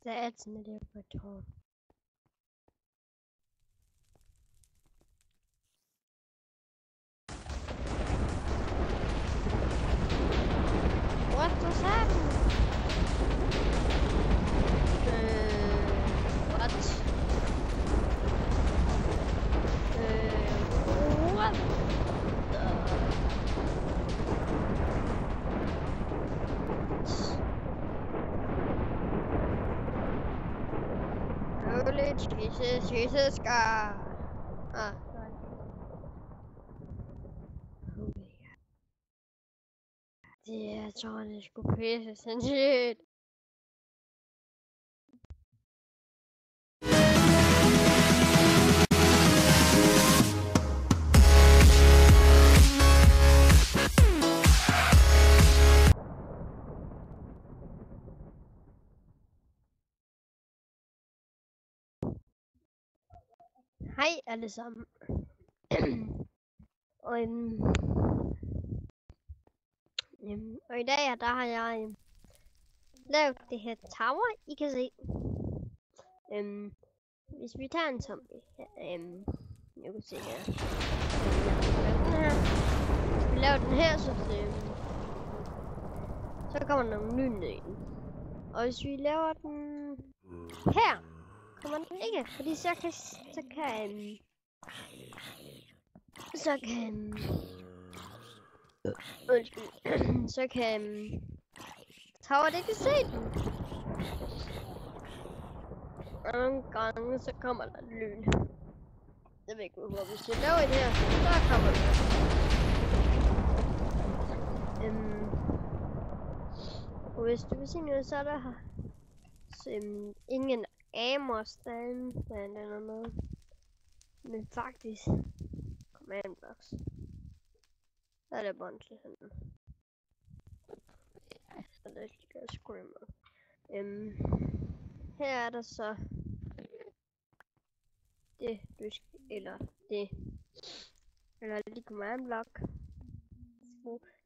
Satan er det på et tårn. What was happening? What? What the? Holy Jesus, God. Ah, sorry. Holy. Jeg tror, det skulle pisse sindssygt. Hej alle sammen. Og i dag der har jeg lavet det her tower, I kan se. Hvis vi tager en zombie her, jeg kan se her. Hvis vi laver den her, så kommer der nogle lyn ned i den. Og hvis vi laver den her, kommer den ikke, fordi så kan tower det ikke se den. Og nogle gange så kommer der lyn. Jeg ved ikke hvorfor, hvis jeg laver det her, så kommer det. Og hvis du vil se noget, så er der her ingen ammo stand eller noget. Men faktisk command box. Der er der bånd til sådan. Så der skal jeg screamer. Her er der så det du skal, eller lige command block.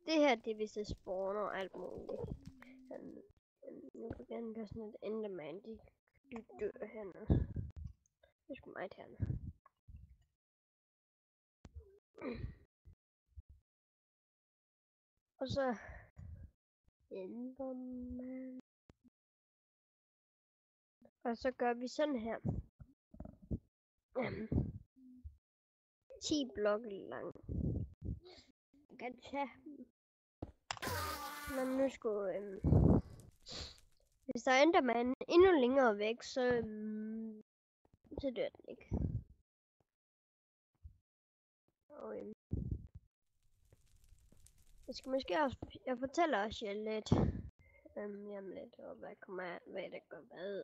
Det her det hvis det spawner og alt muligt. Nu vil gerne gøre sådan et enderman, de dør hernede. Det er sgu meget hernede. Og så enderman. Og så gør vi sådan her. 10 blokke lang. Jeg kan tage. Men nu skulle hvis der er enderman endnu længere væk, så dør den ikke. Og jeg skal måske også, jeg fortæller også jer lidt jamen lidt og hvad der gør hvad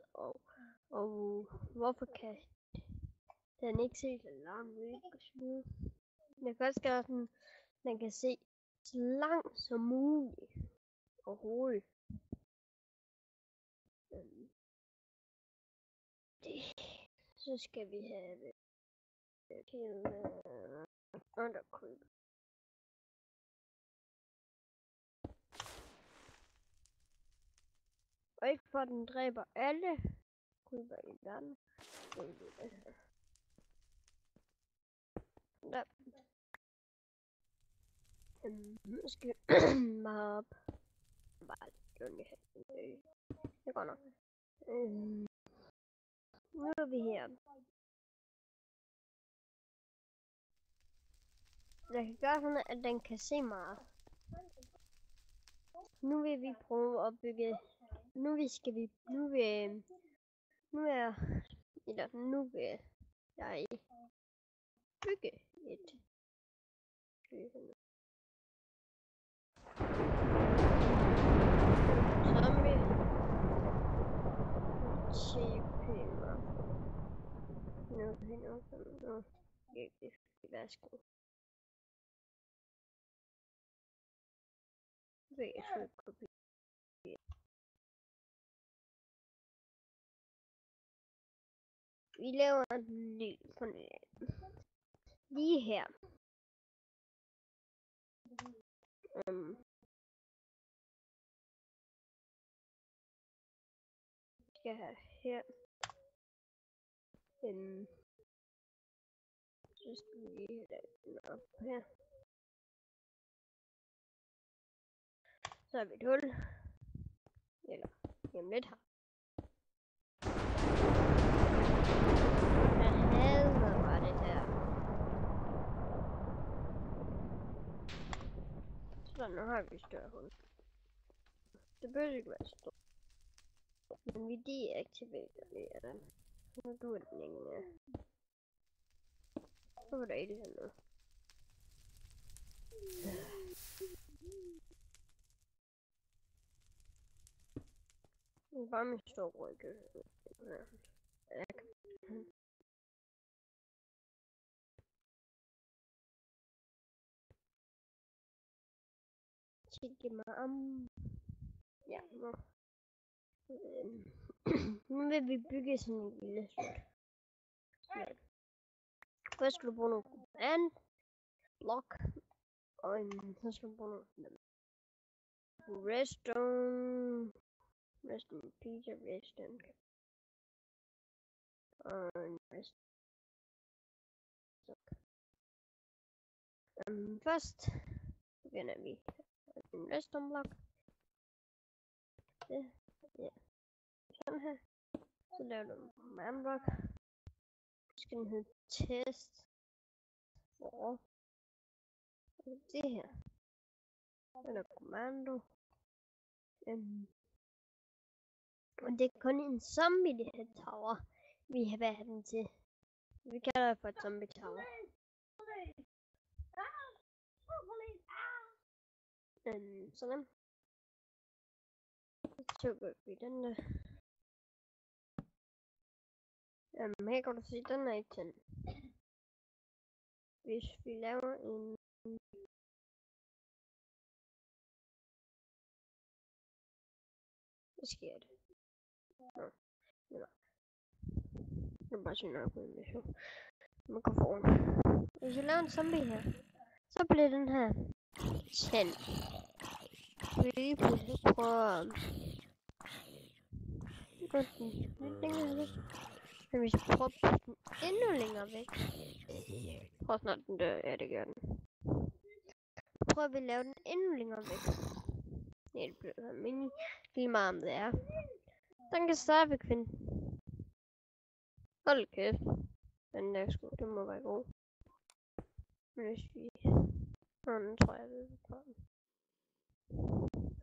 og hvorfor kan den ikke se så langt væk og så videre. Jeg kan også gøre sådan, den kan se så langt som muligt overhovedet. Så skal vi have til undercreep. Og ikke for at den dræber alle creeper i verden. Der. Nu skal vi meget op. Bare lidt her. Det går nok. Nu er vi her. Jeg kan gøre sådan, at den kan se meget. Nu vil vi prøve at bygge. Nu vil jeg bygge et. Zombie. Chipper. Nu. Værsgo. Vi laver en ny lige her. skal have her. Så skal vi lige have den op her. Så har vi et hul. Eller jamen lidt her. Jeg hader bare det her. Så nu har vi et større hul. Det behøver ikke være stort. Men vi deaktiverer den. Nu duer den ikke mere. Så var der ikke sådan noget. Det er bare min store rygge. Kigge mig om. Ja, nu. Nu vil vi bygge sådan en lille slot. Først skal du bruge nogle command block, og så skal du bruge nogle redstone pizza redstone, og en redstone. Først begynder vi en redstone block. Det, ja. Sådan her. Så laver du en command block. Så skal den hedde test for det her. Eller kommando. Og det er kun en zombie, det her tower, vi har været den til. Vi kalder det for et zombie tower. Sådan. Så gør vi den der. Her kan du se, den er i 10. Hvis vi laver en... Hvad sker det? Nå. Det er bare sådan noget med mikrofon. Hvis jeg laver en zombie her, så bliver den her 10. Vi lige pludselig prøver men hvis vi prøver at putte den endnu længere væk. Prøv snart den dør, ja det gør den. Prøver vi at lave den endnu længere væk. Ja, det bliver mini. Lige meget om det er. Den kan stadigvæk finde. Hold kæft. Den der sko, det må være god. Men hvis vi... Den tror jeg ved på den.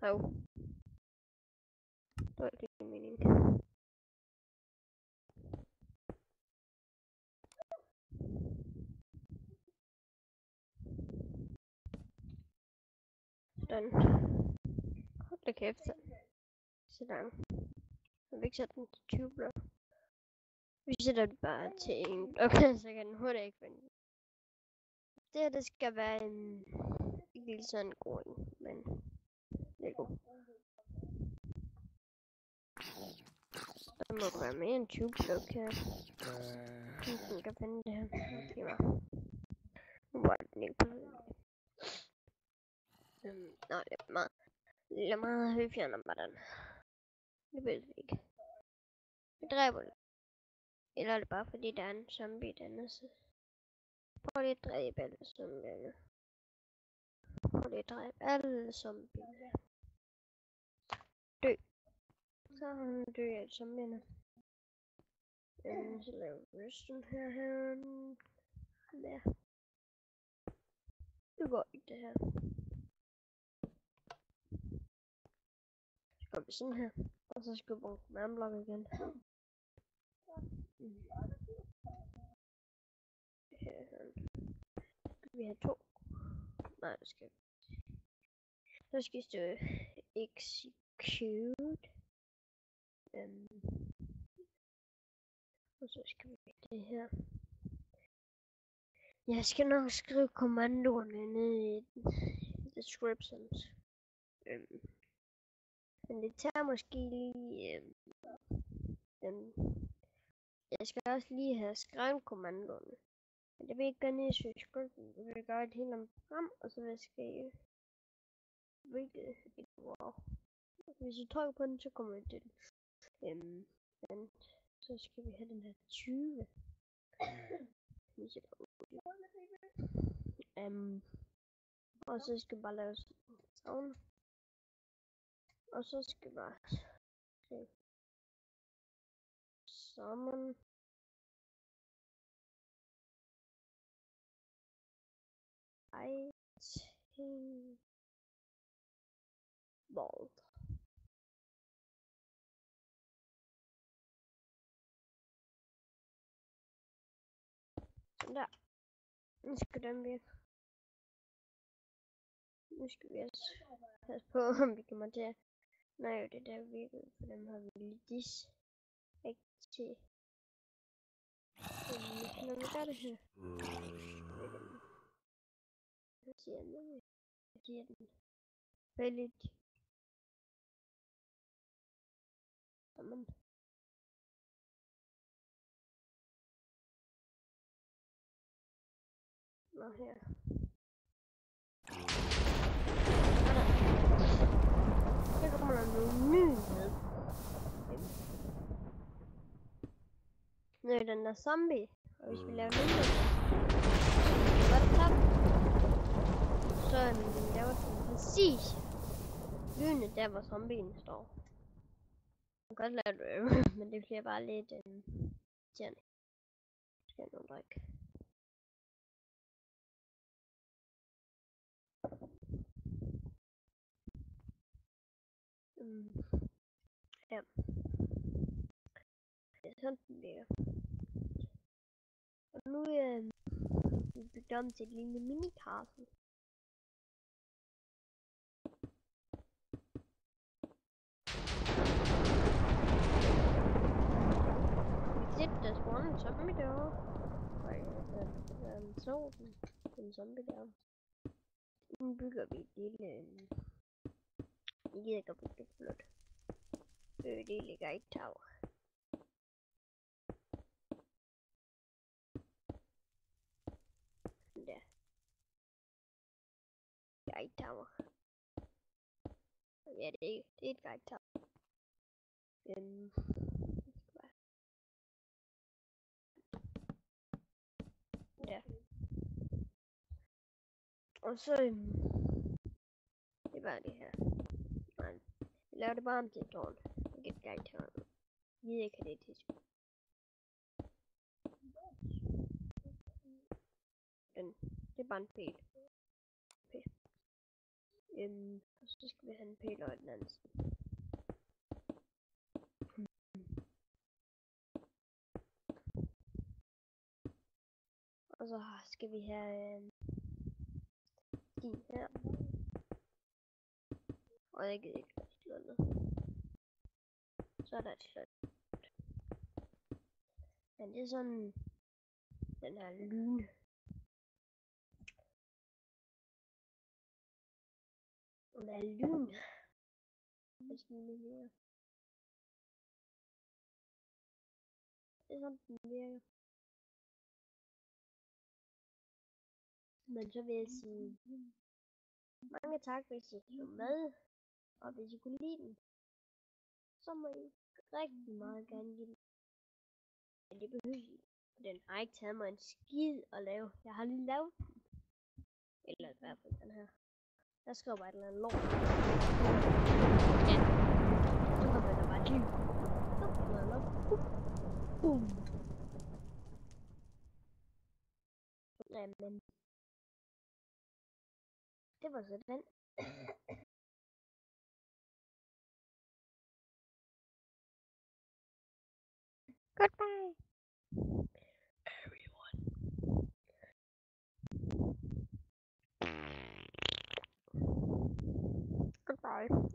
Hov. Det var ikke lige mening. Sådan. Hold da kæft. Sådan. Jeg vil ikke sætte den til 20 blok. Vi sætter den bare til en blok, så kan den hurtigt ikke finde. Det skal være en... Ikke lige sådan en god en, men... Det er god. Der må være mere end 20 blok her. Den kan finde det her. Det var... Nu var den ikke på det. Nå, det er meget... Det er meget højfjerner bare den. Det ved vi ikke. Vi dræber det. Eller er det bare fordi der er en zombie dernede? Prøv lige at dræbe alle zombierne. Prøv lige at dræbe alle zombierne. Dø. Så har han dø af zombierne. Så laver vi resten her. Der. Det går ikke det her. Så går vi sådan her. Og så skal vi bruge command igen. Her. Vi har 2. Nej, det skal vi. Så skal vi stå execute. Og så skal vi det her. Jeg skal nok skrive kommandoerne ned i descriptions. Men det tager måske lige... jeg skal også lige have skrevet kommandoerne. Men det vil ikke gøre ned i subscription. Jeg vil gøre et helt andet program, og så vil jeg skrive... Hvilket... Wow. Hvis I trykker på den, så kommer det til Men så skal vi have den her 20. Og så skal vi bare lave sådan. Og så skal vi bare se sammen. Fighting bold. Sådan der. Nu skal den virke. Nu skal vi også passe på, om vi kommer til at... Nej, det der virkede, for dem har vi lige dis. Ikke til. Når vi gør det her. Hvad siger den? Hvad siger den? Vældigt. Sammen. Nå her. Her kommer der noget nyhed. Nu er den der zombie. Og hvis vi laver nyhed, så var det klart. Så der var den præcis lynet der, hvor zombien står. Jeg kan godt lade det, men det bliver bare lidt irriterende. Skal jeg nu drikke. Ja. Det er sådan den virker. Og nu er vi bygget om til et lille mini-castle. Vi kan se, der spawner en zombie derovre. Så den zombie derovre. Nu bygger vi et lille... Jeg gider ikke at bygge det flot. Det ligger i et tag. Der. Guide tower. Ja, det er et guide tower. Ja. Og så det er bare det her. Nej, vi laver det bare om til et tårn. Ikke et guide tower. Jeg ved ikke, hvad det er til. Det er bare en pæl. Okay. Og så skal vi have en pæl og den anden side. Og så skal vi have din her. Og jeg gider ikke slå ned. Så er der et slot. Men det er sådan den her lyn. Og der er lyn. Hvad skal vi mere? Det er sådan den virker. Men så vil jeg sige mange tak, hvis I så med. Og hvis I kunne lide den, så må I rigtig meget gerne give den. Men det behøver I. Den har ikke taget mig en skid at lave. Jeg har lige lavet den. Eller i hvert fald den her. Jeg skriver bare et eller andet lort. Ja. Så kommer der bare et liv. Så kommer der boom. Ja, men det var så den. Goodbye, everyone. Goodbye.